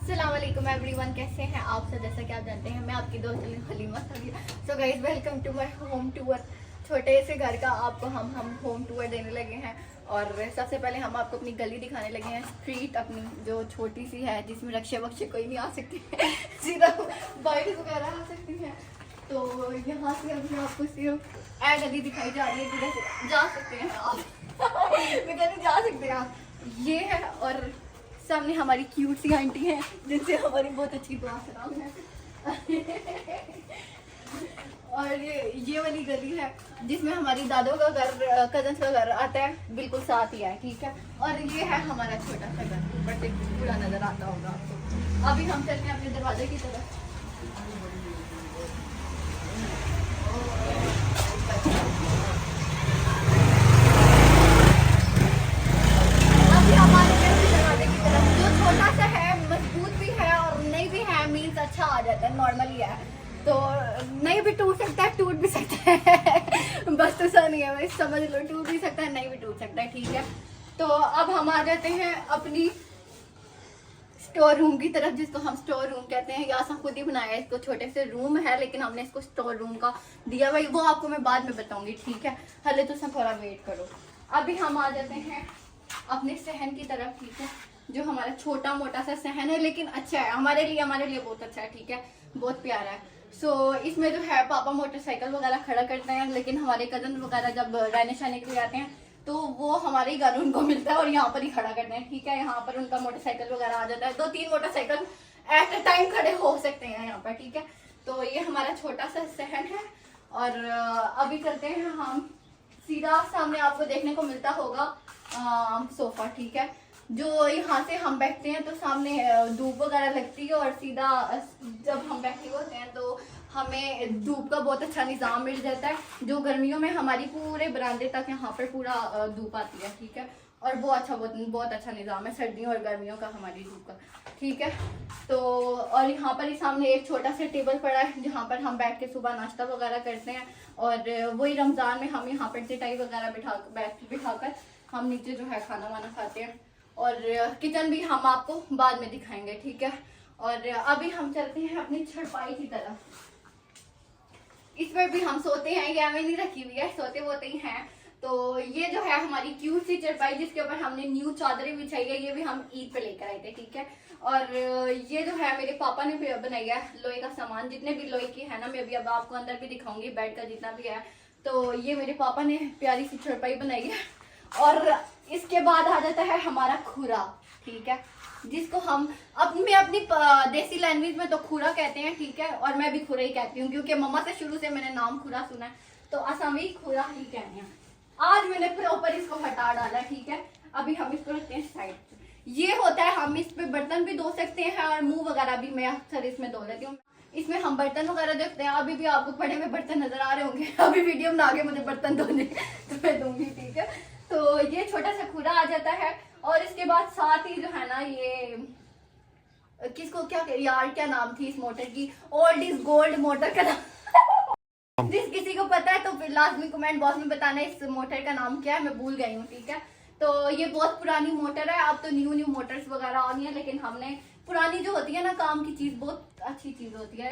अस्सलामुअलैकुम एवरीवन, कैसे हैं आप सब। जैसा कि आप जानते हैं मैं आपकी दोस्त Halima Sadia. So guys, welcome to my home tour. छोटे से घर का आपको हम होम टूर देने लगे हैं। और सबसे पहले हम आपको अपनी गली दिखाने लगे हैं, स्ट्रीट अपनी जो छोटी सी है जिसमें रक्षे वक्षे कोई नहीं आ सकती है सीधा बाइक वगैरह आ सकती हैं। तो यहाँ से अभी आपको सिर्फ ए गली दिखाई जा रही है जिधर जा सकते हैं आप मैं कहती जा सकते हैं आप, ये है। और सामने हमारी क्यूट सी आंटी है जिनसे हमारी बहुत अच्छी दुआ सलाम है और ये वाली गली है जिसमें हमारी दादों का घर, कजन्स का घर आता है, बिल्कुल साथ ही है, ठीक है। और ये है हमारा छोटा सा घर, ऊपर से पूरा नजर आता होगा आपको। अभी हम चलते हैं अपने दरवाजे की तरफ। अभी हमारे दरवाजे की तरफ जो छोटा सा है, मजबूत भी है और नहीं भी है, मीन्स अच्छा आ जाता है, नॉर्मली है। तो नहीं भी टूट सकता है, टूट भी सकता है बस तो सा नहीं है, बस समझ लो, टूट भी सकता है, नहीं भी टूट सकता है, ठीक है। तो अब हम आ जाते हैं अपनी स्टोर रूम की तरफ, जिसको हम स्टोर रूम कहते हैं। यहाँ से खुद ही बनाया है इसको, छोटे से रूम है लेकिन हमने इसको स्टोर रूम का दिया भाई, वो आपको मैं बाद में बताऊंगी, ठीक है। हले तो सब थोड़ा वेट करो। अभी हम आ जाते हैं अपने सहन की तरफ, ठीक है, जो हमारा छोटा मोटा सा सहन है लेकिन अच्छा है हमारे लिए बहुत अच्छा है, ठीक है, बहुत प्यारा है। इसमें जो है पापा मोटरसाइकिल वगैरह खड़ा करते हैं, लेकिन हमारे कजन वगैरह जब रहने सहने के लिए आते हैं तो वो हमारे ही घर उनको मिलता है और यहाँ पर ही खड़ा करते हैं, ठीक है। यहाँ पर उनका मोटरसाइकिल वगैरह आ जाता है, 2-3 मोटरसाइकिल एट अ टाइम खड़े हो सकते हैं यहाँ पर, ठीक है। तो ये हमारा छोटा सा सहन है। और अभी चलते हैं हम सीधा, सामने आपको देखने को मिलता होगा सोफा, ठीक है, जो यहाँ से हम बैठते हैं तो सामने धूप वगैरह लगती है और सीधा जब हम बैठे होते हैं तो हमें धूप का बहुत अच्छा निज़ाम मिल जाता है, जो गर्मियों में हमारी पूरे बरामदे तक यहाँ पर पूरा धूप आती है, ठीक है। और बहुत अच्छा निज़ाम है सर्दियों और गर्मियों का हमारी धूप का, ठीक है। तो और यहाँ पर ही सामने एक छोटा सा टेबल पड़ा है जहाँ पर हम बैठ के सुबह नाश्ता वगैरह करते हैं। और वही रमज़ान में हम यहाँ पर चटाई वगैरह बिठाकर हम नीचे जो है खाना वाना खाते हैं। और किचन भी हम आपको बाद में दिखाएंगे, ठीक है। और अभी हम चलते हैं अपनी छड़पाई की तरफ। इस पर भी हम सोते हैं, ये हमें नहीं रखी हुई है, सोते वोते ही हैं। तो ये जो है हमारी क्यूट सी चरपाई जिसके ऊपर हमने न्यू चादरें बिछाई है, ये भी हम ईद पे लेकर आए थे, ठीक है। और ये जो है मेरे पापा ने भी बनाई है लोहे का सामान, जितने भी लोहे की है ना, मैं अभी अब आपको अंदर भी दिखाऊंगी, बेड का जितना भी है। तो ये मेरे पापा ने प्यारी सी चरपाई बनाई है। और इसके बाद आ जाता है हमारा खुरा, ठीक है, जिसको हम अपनी देसी लैंग्वेज में तो खुरा कहते हैं, ठीक है। और मैं भी खुरा ही कहती हूँ क्योंकि मम्मा से शुरू से मैंने नाम खुरा सुना है, तो असमी खुरा ही कहते हैं। आज मैंने प्रॉपर इसको हटा डाला, ठीक है। अभी हम इसको रखते हैं साइड। ये होता है, हम इस पे बर्तन भी धो सकते हैं और मुंह वगैरह भी मैं अक्सर इसमें धो लेती हूँ। इसमें हम बर्तन वगैरह देखते हैं। अभी भी आपको पड़े हुए बर्तन नजर आ रहे होंगे, अभी वीडियो में आगे मुझे बर्तन धोने तो मैं दूंगी, ठीक है। तो ये छोटा सा खुरा आ जाता है। और इसके बाद साथ ही जो है ना, ये किसको क्या यार क्या नाम थी इस मोटर की, ओल्ड इज गोल्ड मोटर का नाम जिस किसी को पता है तो फिर लाजमी कमेंट बॉक्स में बताना इस मोटर का नाम क्या है, मैं भूल गई हूँ, ठीक है। तो ये बहुत पुरानी मोटर है, अब तो न्यू मोटर्स वगैरह आ रही है, लेकिन हमने पुरानी जो होती है ना काम की चीज, बहुत अच्छी चीज होती है।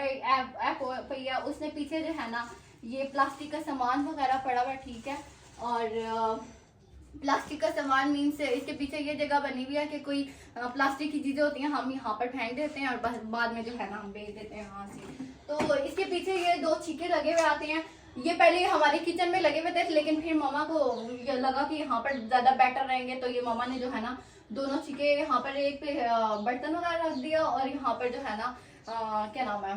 भैया उसने पीछे जो है ना ये प्लास्टिक का सामान वगैरह पड़ा हुआ, ठीक है। और प्लास्टिक का सामान मीन्स इसके पीछे ये जगह बनी हुई है कि कोई प्लास्टिक की चीजें होती हैं हम यहाँ पर फेंक देते हैं और बाद में जो है ना हम बेच देते हैं यहाँ से। तो इसके पीछे ये 2 छीके लगे हुए आते हैं। ये पहले हमारे किचन में लगे हुए थे, लेकिन फिर मामा को ये लगा कि यहाँ पर ज्यादा बेटर रहेंगे, तो ये मामा ने जो है ना दोनों छीके यहाँ पर एक पे बर्तन वगैरह रख दिया और यहाँ पर जो है ना क्या नाम है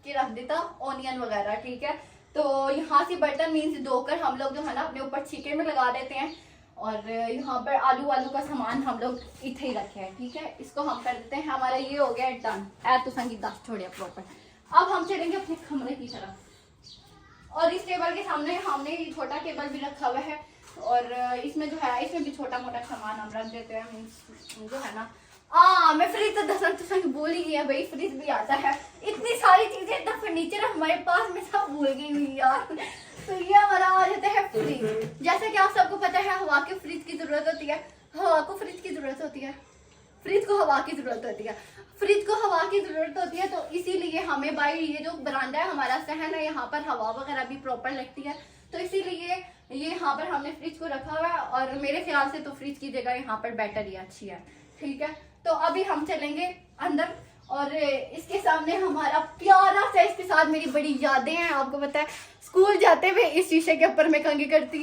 कि रख देता ऑनियन वगैरह, ठीक है। तो यहाँ से बर्तन मीन्स धोकर हम लोग जो है ना अपने ऊपर छीके में लगा देते हैं। और यहाँ पर आलू का सामान हम लोग इथे ही रखे हैं, ठीक है। इसको हम कर देते हैं, हमारा ये हो गया डन। तो संगीत दास छोड़िए प्रॉपर। अब हम चलेंगे अपने कमरे की तरफ। और इस टेबल के सामने हमने ये छोटा टेबल भी रखा हुआ है और इसमें जो है इसमें भी छोटा मोटा सामान हम रख देते हैं, जो है ना। मैं फ्रिज तो दस भूल ही गई भाई, फ्रिज भी आता है। इतनी सारी चीजें, इतना फर्नीचर हमारे पास, मैं सब भूल गई हुई यार। तो ये हमारा आ जाता है फ्रिज। जैसा कि आप सबको पता है हवा के फ्रिज की जरूरत होती है, हवा को फ्रिज की जरूरत होती है, फ्रिज को हवा की जरूरत होती है। फ्रिज को जरूरत होती है, तो इसीलिए हमें भाई ये जो बरामदा है हमारा सहन है, यहाँ पर हवा वगैरह भी प्रॉपर लगती है, तो इसीलिए ये यहाँ पर हमने फ्रिज को रखा हुआ है। और मेरे ख्याल से तो फ्रिज की जगह यहाँ पर बेटर ही अच्छी है, ठीक है। तो अभी हम चलेंगे अंदर, और इसके सामने हमारा प्यारा सा, इसके साथ मेरी बड़ी यादें हैं। आपको पता है स्कूल जाते हुए इस शीशे के ऊपर मैं कंघी करती,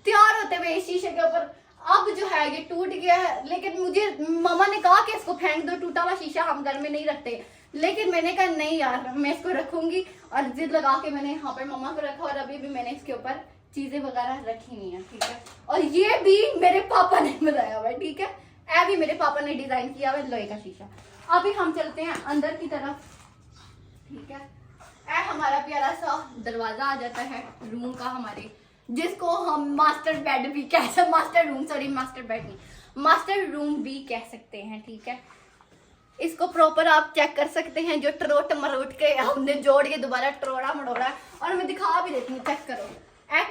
तैयार होते हुए इस शीशे के ऊपर। अब जो है ये टूट गया है, लेकिन मुझे मामा ने कहा कि इसको फेंक दो, टूटा हुआ शीशा हम घर में नहीं रखते, लेकिन मैंने कहा नहीं यार मैं इसको रखूंगी, और जिद लगा के मैंने यहाँ पर मामा को रखा, और अभी भी मैंने इसके ऊपर चीजें वगैरह रखी नहीं है, ठीक है। और ये भी मेरे पापा ने बनाया हुआ है, ठीक है, ये भी मेरे पापा ने डिजाइन किया हुआ है लोहे का शीशा। अभी हम चलते हैं अंदर की तरफ, ठीक है। हमारा प्यारा सा दरवाजा आ जाता है रूम का हमारे, जिसको हम मास्टर बेड भी कह सकते, master room, sorry master bed नहीं, मास्टर रूम भी कह सकते हैं, ठीक है। इसको प्रॉपर आप चेक कर सकते हैं, जो टरोट मरोट के हमने जोड़ के दोबारा टरोड़ा मड़ोड़ा है, और मैं दिखा भी देती हूँ, चेक करो,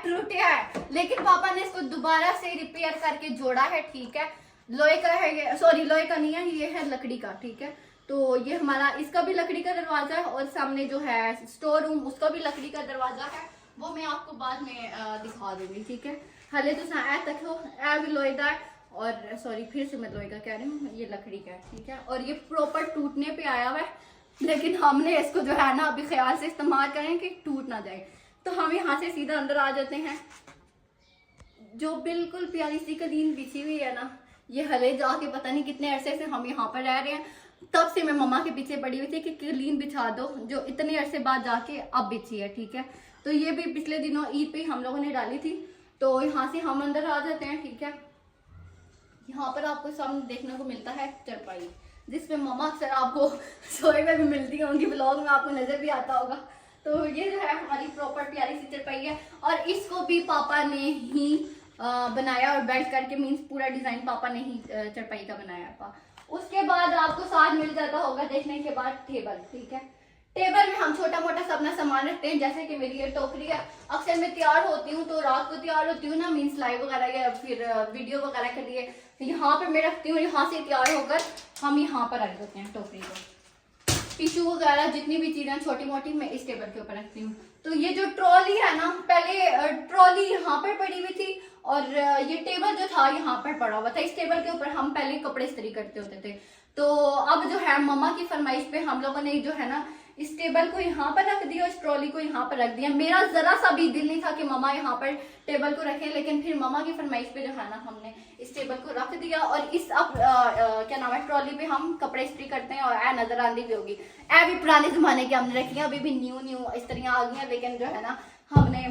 टूटा है, लेकिन पापा ने इसको दोबारा से रिपेयर करके जोड़ा है, ठीक है। लोहे का है ये, सॉरी लोहे का नहीं है, ये है लकड़ी का, ठीक है। तो ये हमारा, इसका भी लकड़ी का दरवाजा है, और सामने जो है स्टोर रूम उसका भी लकड़ी का दरवाजा है, वो मैं आपको बाद में दिखा दूंगी, ठीक है। हले तो तक हो भी लोहे का है, और सॉरी फिर से मैं लोहे का कह रही हूँ, ये लकड़ी का है, ठीक है। और ये प्रॉपर टूटने पे आया हुआ है, लेकिन हमने इसको जो है ना अभी ख्याल से इस्तेमाल करें कि टूट ना जाए। तो हम यहाँ से सीधा अंदर आ जाते हैं। जो बिल्कुल प्यारी सी कलीन बिछी हुई है ना, ये हले जाके पता नहीं कितने अरसे से हम यहाँ पर रह रहे हैं, तब से मैं मम्मा के पीछे पड़ी हुई थी कि कलीन बिछा दो, जो इतने अरसे बाद जाके अब बिछी है, ठीक है। तो ये भी पिछले दिनों ईद पे हम लोगों ने डाली थी। तो यहाँ से हम अंदर आ जाते हैं, ठीक है। यहाँ पर आपको सामने देखने को मिलता है चरपाई, जिसपे मम्मा अक्सर आपको सोए में भी मिलती होंगी, ब्लॉग में आपको नजर भी आता होगा। तो ये जो है हमारी प्रॉपर प्यारी सी चरपाई है, और इसको भी पापा ने ही बनाया, और बेल्ट करके मीन्स पूरा डिजाइन पापा ने ही चरपाई का बनाया था। उसके बाद आपको साथ मिल जाता होगा देखने के बाद टेबल, ठीक है। टेबल में हम छोटा मोटा सब अपना सामान रखते हैं, जैसे कि मेरी ये टोकरी है। अक्सर मैं तैयार होती हूँ तो रात को तैयार होती हूँ ना, मीन्स लाइव वगैरह या फिर वीडियो वगैरह के लिए, तो यहाँ पे मैं रखती हूँ। यहाँ से तैयार होकर हम यहाँ पर रख देते हैं टोकरी को। टिश्यू वगैरह जितनी भी चीजें छोटी मोटी मैं इस टेबल के ऊपर रखती हूँ। तो ये जो ट्रॉली है ना, पहले ट्रॉली यहाँ पर पड़ी हुई थी, और ये टेबल जो था यहाँ पर पड़ा हुआ था। इस टेबल के ऊपर हम पहले कपड़े इस्त्री करते होते थे। तो अब जो है मम्मा की फरमाइश पे हम लोगों ने जो है ना इस टेबल को यहाँ पर रख दिया, इस ट्रॉली को यहाँ पर रख दिया। मेरा जरा सा भी दिल नहीं था कि मम्मा यहाँ पर टेबल को रखें, लेकिन फिर मम्मा की फरमाइश पे जो है ना हमने इस टेबल को रख दिया। और इस अब क्या नाम है, ट्रॉली पे हम कपड़े इस्त्री करते हैं। और नजर आंदी भी होगी, भी पुराने जमाने की हमने रखी है, अभी भी न्यू इस तरह आ गई है, लेकिन जो है ना हमने,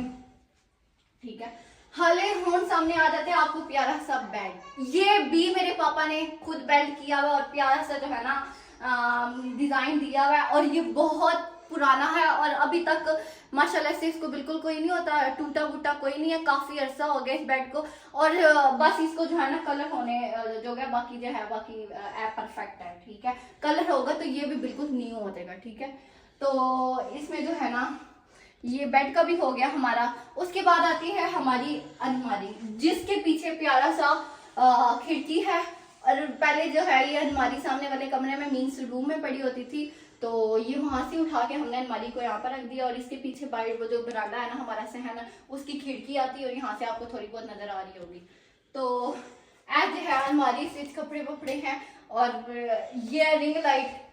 ठीक है। हले हम सामने आ जाते हैं आपको प्यारा सा बेड। ये भी मेरे पापा ने खुद बेल्ट किया हुआ और प्यारा सा जो है ना डिजाइन दिया हुआ है, और ये बहुत पुराना है और अभी तक माशाल्लाह से इसको बिल्कुल कोई नहीं होता, टूटा फूटा कोई नहीं है। काफी अरसा हो गया इस बेड को, और बस इसको जो है ना कलर होने जो है, बाकी जो है बाकी परफेक्ट है, ठीक है। कलर होगा तो ये भी बिल्कुल न्यू हो जाएगा, ठीक है। तो इसमें जो है ना ये बेड का भी हो गया हमारा। उसके बाद आती है हमारी अलमारी, जिसके पीछे प्यारा सा खिड़की है। और पहले जो है ये अलमारी सामने वाले कमरे में मीन्स रूम में पड़ी होती थी, तो ये वहां से उठा के हमने अलमारी को यहाँ पर रख दिया। और इसके पीछे बाहर वो जो बरामदा है ना हमारा सहन, उसकी खिड़की आती है, और यहाँ से आपको थोड़ी बहुत नजर आ रही होगी। तो ऐज है अलमारी से कपड़े वपड़े हैं। और ये रिंग लाइट,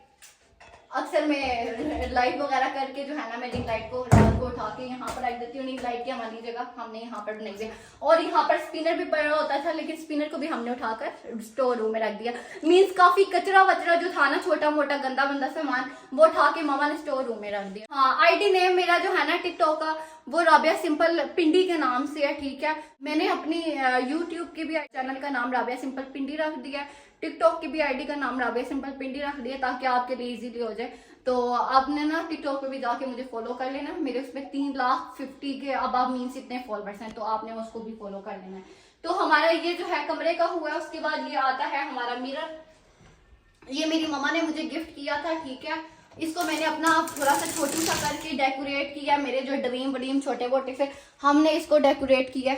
अक्सर मैं लाइट वगैरह करके जो है ना मैं रिंग लाइट को रात को उठा के यहाँ पर रख देती हूँ। रिंग लाइट की हमारी जगह हमने यहाँ पर बनाई है। और यहाँ पर स्पिनर भी पड़ा होता था, लेकिन स्पिनर को भी हमने उठाकर स्टोर रूम में रख दिया। मीन्स काफी कचरा वचरा जो था ना, छोटा मोटा गंदा बंदा सामान, वो उठा के मामा ने स्टोर रूम में रख दिया। हाँ, आईडी नेम मेरा जो है ना टिकटॉक का, वो राबिया सिंपल पिंडी के नाम से है, ठीक है। मैंने अपनी यूट्यूब के भी चैनल का नाम राबिया सिंपल पिंडी रख दिया, टिकटॉक की भी आईडी का नाम राबिया सिंपल पिंडी रख दिया, ताकि आपके लिए इजीली हो जाए। तो आपने ना टिकटॉक पे भी जाके मुझे फॉलो कर लेना। मेरे उसमें 3,50,000 के अब आप मीन्स इतने फॉलोअर्स हैं, तो आपने उसको भी फॉलो कर लेना है। तो हमारा ये जो है कमरे का हुआ है। उसके बाद ये आता है हमारा मिरर। ये मेरी मम्मा ने मुझे गिफ्ट किया था, ठीक है। इसको मैंने अपना थोड़ा सा छोटू सा करके डेकोरेट किया। मेरे जो ड्रीम छोटे मोटे से हमने इसको डेकोरेट किया।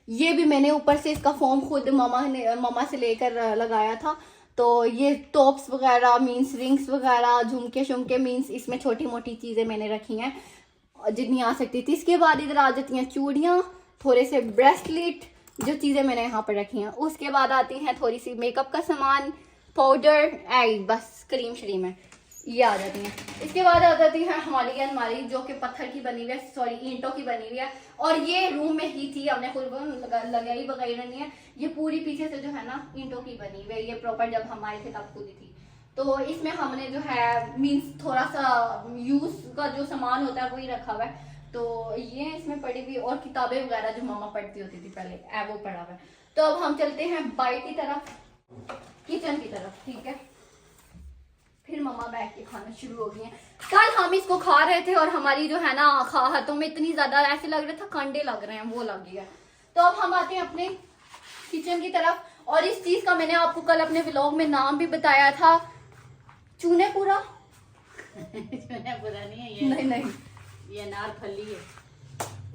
ये भी मैंने ऊपर से इसका फॉर्म खुद मामा से लेकर लगाया था। तो ये टॉप्स वगैरह मीन्स रिंग्स वगैरह झुमके शुमके मीन्स इसमें छोटी मोटी चीज़ें मैंने रखी हैं जितनी आ सकती थी। इसके बाद इधर आ जाती हैं चूड़ियाँ, थोड़े से ब्रेसलेट, जो चीज़ें मैंने यहाँ पर रखी हैं। उसके बाद आती हैं थोड़ी सी मेकअप का सामान, पाउडर, आई बस क्रीम श्रीम है, ये आ जाती हैं। इसके बाद आ जाती है हमारी अलमारी जो कि पत्थर की बनी हुई है, सॉरी ईंटों की बनी हुई है, और ये रूम में ही थी, हमने खुद लगाई वगैरह नहीं है। ये पूरी पीछे से जो है ना ईंटों की बनी हुई है, ये प्रॉपर जब हम आए थे तब खुद ही थी। तो इसमें हमने जो है मीन्स थोड़ा सा यूज का जो सामान होता है वही रखा हुआ है। तो ये इसमें पड़ी हुई और किताबें वगैरह जो मम्मा पढ़ती होती थी पहले वो पड़ा हुआ है। तो अब हम चलते हैं बाई की तरफ, किचन की तरफ, ठीक है। फिर मम्मा बैठ के खाना शुरू हो गई हैं। कल हम इसको खा रहे थे और हमारी जो है ना हाथों में इतनी ज्यादा ऐसे लग रहा था कंडे लग रहे हैं, वो लग गया। तो अब हम आते हैं अपने किचन की तरफ, और इस चीज का मैंने आपको कल अपने व्लॉग में नाम भी बताया था, चूनेपुरा। चूनेपुरा नहीं है ये, नहीं ये अनारफली है,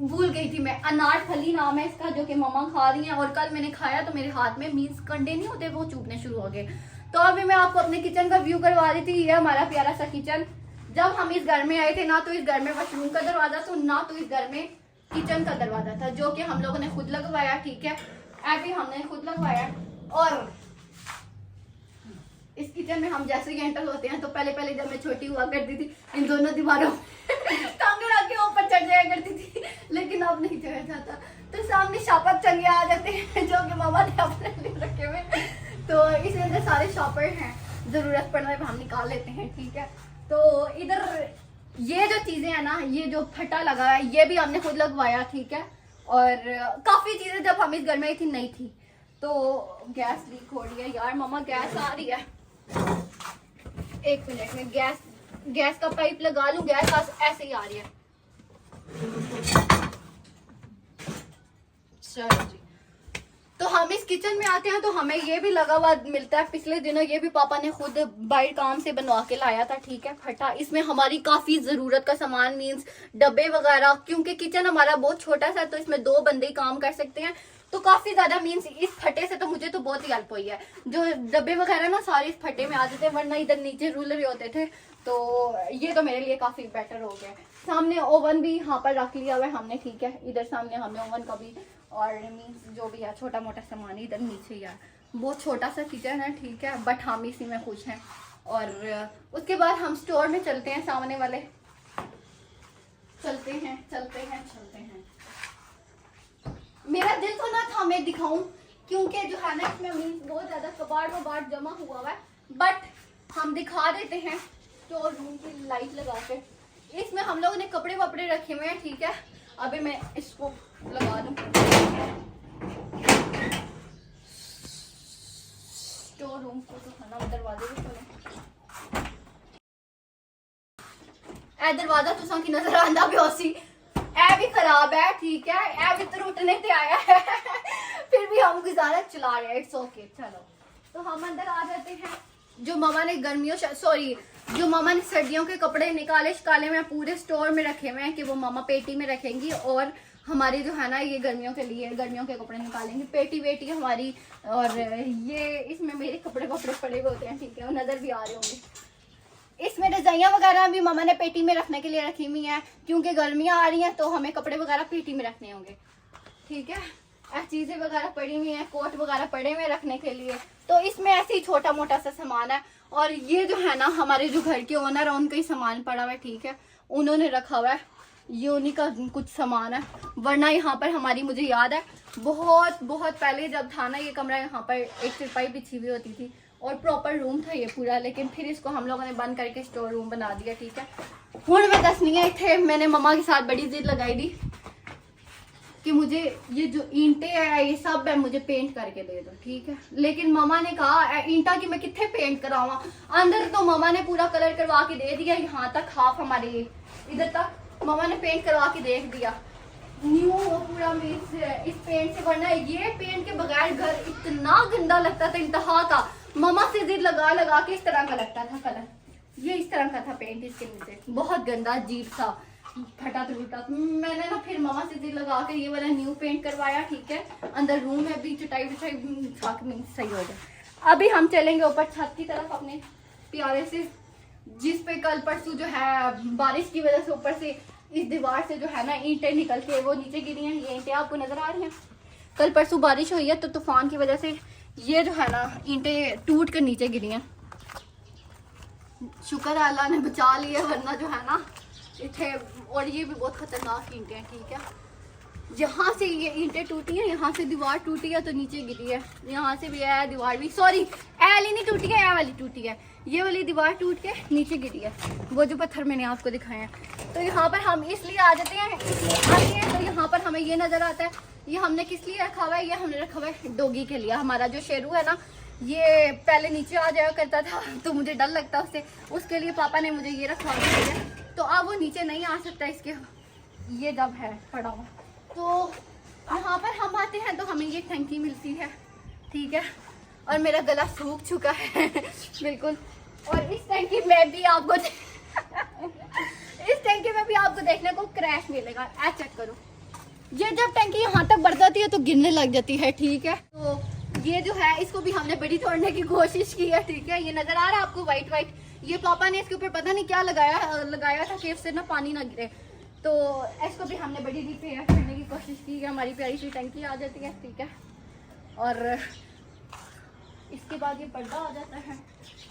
भूल गई थी मैं। अनारफली नाम है इसका, जो कि मम्मा खा रही हैं। और कल मैंने खाया तो मेरे हाथ में मीन्स कंडे नहीं होते, वो चुभने शुरू हो गए। तो अभी मैं आपको अपने किचन का व्यू करवा रही थी। ये हमारा प्यारा सा किचन। जब हम इस घर में आए थे ना तो इस घर में वॉशरूम का दरवाजा था, ना तो इस घर में किचन का दरवाजा था, जो कि हम लोगों ने खुद लगवाया, ठीक है। अभी हमने खुद लगवाया। और इस किचन में हम जैसे ही एंटर होते हैं तो पहले पहले जब मैं छोटी हुआ करती थी इन दोनों दीवारों टांगे रख के ऊपर चढ़ जाया करती थी, लेकिन अब नहीं चढ़ा जाता। तो सामने शॉपर चंगे आ जाते हैं जो कि मामा ने अपने लिए रखे हुए। तो इस वजह से सारे शॉपर हैं, जरूरत पड़ने पर हम निकाल लेते हैं, ठीक है। तो इधर ये जो चीजें हैं ना, ये जो फटा लगा है ये भी हमने खुद लगवाया, ठीक है। और काफी चीजें जब हम इस घर में आई थी नहीं थी। तो गैस लीक हो रही है यार, मामा गैस आ रही है, एक मिनट में गैस का पाइप लगा लूं। गैस ऐसे ही आ रही है। चलो जी, तो हम इस किचन में आते हैं तो हमें ये भी लगा हुआ मिलता है। पिछले दिनों ये भी पापा ने खुद बाहर काम से बनवा के लाया था, ठीक है, फटा। इसमें हमारी काफी जरूरत का सामान मीन्स डब्बे वगैरह, क्योंकि किचन हमारा बहुत छोटा सा, तो इसमें 2 बंदे ही काम कर सकते हैं। तो काफी ज्यादा मीन्स इस फटे से तो मुझे तो बहुत ही हेल्प हुई है। जो डब्बे वगैरह ना सारे इस फटे में आ जाते हैं, वरना इधर नीचे रूलर ही होते थे। तो ये तो मेरे लिए काफी बेटर हो गया। सामने ओवन भी यहाँ पर रख लिया हुआ है हमने, ठीक है। इधर सामने हमने ओवन का भी, और मीन्स जो भी है छोटा मोटा सामान इधर नीचे ही है। बहुत छोटा सा किचन है, ठीक है, बट हम इसी में खुश हैं। और उसके बाद हम स्टोर में चलते हैं, सामने वाले चलते हैं। मेरा दिल तो ना था मैं दिखाऊं, क्योंकि जो है ना इसमें मीन्स बहुत ज्यादा कबाड़ जमा हुआ है, बट हम दिखा देते हैं। स्टोर रूम की लाइट लगा के इसमें हम लोगों ने कपड़े वपड़े रखे हुए हैं, ठीक है। अभी मैं इसको लगा दूं। स्टोर रूम को तो खाना दरवाजे भी खोले, दरवाजा तुसा की नजर आंदा भी होसी, ऐ भी खराब है, ठीक है, ऐ भी तो उठने से आया है फिर भी हम गुजारा चला रहे हैं, इट्स ओके। चलो तो हम अंदर आ जाते हैं। जो मामा ने जो मामा ने सर्दियों के कपड़े निकाले में पूरे स्टोर में रखे हुए हैं कि वो मामा पेटी में रखेंगी, और हमारे जो है ना ये गर्मियों के लिए गर्मियों के कपड़े निकालेंगे, पेटी वेटी हमारी। और ये इसमें मेरे कपड़े पड़े हुए होते हैं, ठीक है, वो नजर भी आ रहे होंगे। इसमें रजाइयाँ वगैरह भी मामा ने पेटी में रखने के लिए रखी हुई हैं, क्योंकि गर्मियाँ आ रही हैं तो हमें कपड़े वगैरह पेटी में रखने होंगे, ठीक है। ऐसी चीजें वगैरह पड़ी हुई हैं, कोट वगैरह पड़े हुए रखने के लिए। तो इसमें ऐसे ही छोटा मोटा सा सामान है। और ये जो है ना हमारे जो घर के ओनर है उनका ही सामान पड़ा हुआ है, ठीक है, उन्होंने रखा हुआ है, ये उन्हीं का कुछ सामान है। वरना यहाँ पर हमारी, मुझे याद है बहुत पहले जब था ना ये कमरा, यहाँ पर एक चारपाई बिछी हुई होती थी और प्रॉपर रूम था ये पूरा, लेकिन फिर इसको हम लोगों ने बंद करके स्टोर रूम बना दिया, ठीक है। हुण मैं दसनी है इतने मैंने मम्मा के साथ बड़ी जिद लगाई दी कि मुझे ये जो ईंटें है ये सब है मुझे पेंट करके दे दो, ठीक है। लेकिन मामा ने कहा ईंटा की मैं कितने पेंट करावा, अंदर तो मामा ने पूरा कलर करवा के दे दिया, यहाँ तक हाफ हमारे इधर तक मामा ने पेंट करवा के देख दिया न्यू पूरा मीन्स इस पेंट से। वरना ये पेंट के बगैर घर इतना गंदा लगता था, इंतहा का। मामा से जिद लगा के इस तरह का लगता था कलर, ये इस तरह का था पेंट इसके नीचे, बहुत गंदा अजीब सा फटा टूटा। मैंने ना फिर मामा से जिद लगा के ये वाला न्यू पेंट करवाया, ठीक है। अंदर रूम है भी, चटाई बिछाई सही हो गया। अभी हम चलेंगे ऊपर छत की तरफ अपने प्यारे से, जिस पे कल परसों जो है बारिश की वजह से ऊपर से इस दीवार से जो है ना ईंटें निकल के वो नीचे गिरी हैं। ये ईंटें आपको नजर आ रही हैं। कल परसों बारिश हुई है तो तूफान की वजह से ये जो है ना ईंटें टूट कर नीचे गिरी हैं। शुक्र है अल्लाह ने बचा लिया, वरना जो है ना इतने, और ये भी बहुत खतरनाक ईंटें हैं। ठीक है, यहाँ से ये ईंटें टूटी हैं, यहाँ से दीवार टूटी है तो नीचे गिरी है, यहाँ से भी है दीवार भी, सॉरी ए वाली नहीं टूटी है, ए वाली टूटी है, ये वाली दीवार टूट के नीचे गिरी है, वो जो पत्थर मैंने आपको दिखाए हैं। तो यहाँ पर हम इसलिए आ जाते हैं, इसलिए आते हैं तो यहाँ पर हमें ये नजर आता है। ये हमने किस लिए रखा हुआ है? ये हमने रखा हुआ है डॉगी के लिए। हमारा जो शेरू है ना, ये पहले नीचे आ जाया करता था तो मुझे डर लगता उससे, उसके लिए पापा ने मुझे ये रखा हुआ है। तो अब वो नीचे नहीं आ सकता, इसके ये जब है पड़ा हुआ। तो यहाँ पर हम आते हैं तो हमें ये टंकी मिलती है। ठीक है, और मेरा गला सूख चुका है बिल्कुल। और इस टंकी में भी आपको इस टंकी में भी आपको देखने को क्रैश मिलेगा। ऐ चेक करो, ये जब टंकी यहाँ तक बढ़ जाती है तो गिरने लग जाती है। ठीक है, तो ये जो है इसको भी हमने बड़ी तोड़ने की कोशिश की है। ठीक है, ये नजर आ रहा है आपको वाइट वाइट, ये पापा ने इसके ऊपर पता नहीं क्या लगाया था कि इससे ना पानी ना गिरे। तो इसको भी हमने बड़ी रिपेयर करने की कोशिश की है। हमारी प्यारी सी टंकी आ जाती है। ठीक है, और इसके बाद ये पर्दा आ जाता है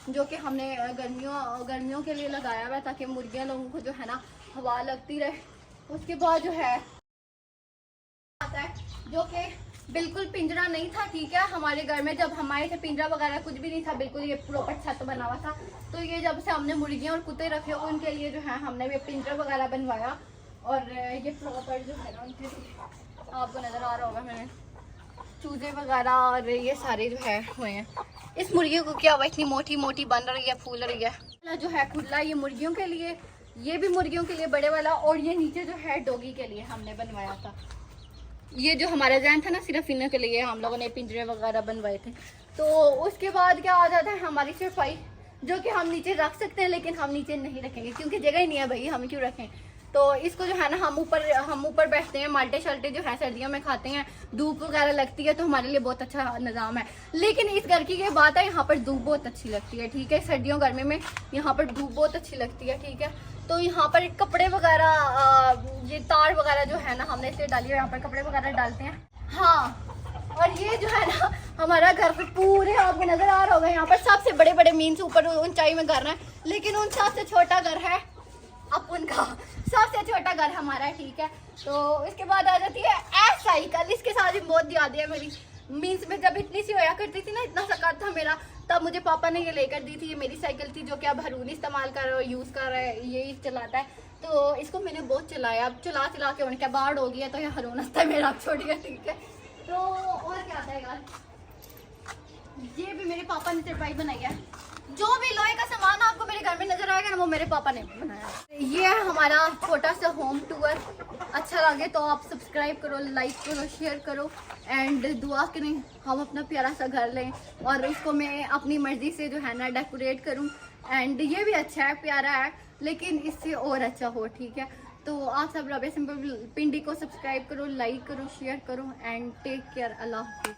जो कि हमने गर्मियों के लिए लगाया हुआ है ताकि मुर्गियां लोगों को जो है ना हवा लगती रहे। उसके बाद जो है आता है जो कि बिल्कुल पिंजरा नहीं था। ठीक है, हमारे घर में जब हम आए थे पिंजरा वगैरह कुछ भी नहीं था, बिल्कुल ये प्रॉपर छत बना हुआ था। तो ये जब से हमने मुर्गियां और कुत्ते रखे उनके लिए जो है हमने भी पिंजरा वगैरह बनवाया। और ये प्रॉपर जो है ना उनके लिए आपको नज़र आ रहा होगा, मैंने चूजे वगैरह और ये सारे जो है हुए हैं। इस मुर्गियों को क्या हुआ, इतनी मोटी मोटी बन रही है, फूल रही है। जो है खुला ये मुर्गियों के लिए, ये भी मुर्गियों के लिए बड़े वाला, और ये नीचे जो है डॉगी के लिए हमने बनवाया था। ये जो हमारा जैन था ना, सिर्फ इन्हीं के लिए हम लोगों ने पिंजरे वगैरह बनवाए थे। तो उसके बाद क्या आ जाता है हमारी सफाई, जो कि हम नीचे रख सकते हैं लेकिन हम नीचे नहीं रखेंगे क्योंकि जगह ही नहीं है भाई, हम क्यों रखें। तो इसको जो है ना हम ऊपर बैठते हैं, माल्टे शल्टे जो है सर्दियों में खाते हैं, धूप वगैरह लगती है तो हमारे लिए बहुत अच्छा निज़ाम है। लेकिन इस घर की ये बात है, यहाँ पर धूप बहुत अच्छी लगती है। ठीक है, सर्दियों गर्मी में यहाँ पर धूप बहुत अच्छी लगती है। ठीक है, तो यहाँ पर कपड़े वगैरह, ये तार वगैरह जो है ना हमने इसे डाली है, यहाँ पर कपड़े वगैरह डालते हैं। हाँ, और ये जो है ना हमारा घर पूरे आपको नजर आ रहा होगा, यहाँ पर सबसे बड़े बड़े मीन्स ऊपर ऊंचाई में घर है, लेकिन उन सबसे छोटा घर है अपन का, सबसे छोटा घर हमारा है। ठीक है, तो इसके बाद आ जाती है एस साइकिल। इसके साथ भी बहुत याद है मेरी, मीन्स में जब इतनी सी होया करती थी ना, इतना सा था मेरा, तब मुझे पापा ने ये लेकर दी थी। ये मेरी साइकिल थी जो कि अब रून इस्तेमाल कर रहा है, यूज़ कर रहा है, ये चलाता है। तो इसको मैंने बहुत चलाया, अब चला चला के उनके बाढ़ हो गया तो ये रून था मेरा, अब छोड़ गया। ठीक है, तो और क्या आता है यार, ये भी मेरे पापा ने चटाई बनाई है। जो भी लोहे का सामान आपको मेरे घर में नजर आएगा ना, वो मेरे पापा ने बनाया। ये है हमारा छोटा सा होम टूर। अच्छा लगे तो आप सब्सक्राइब करो, लाइक करो, शेयर करो एंड दुआ करें हम अपना प्यारा सा घर लें और इसको मैं अपनी मर्जी से जो है ना डेकोरेट करूं। एंड ये भी अच्छा है, प्यारा है, लेकिन इससे और अच्छा हो। ठीक है, तो आप सब रबे सिंपल पिंडी को सब्सक्राइब करो, लाइक करो, शेयर करो एंड टेक केयर। अल्लाह हाफिज़।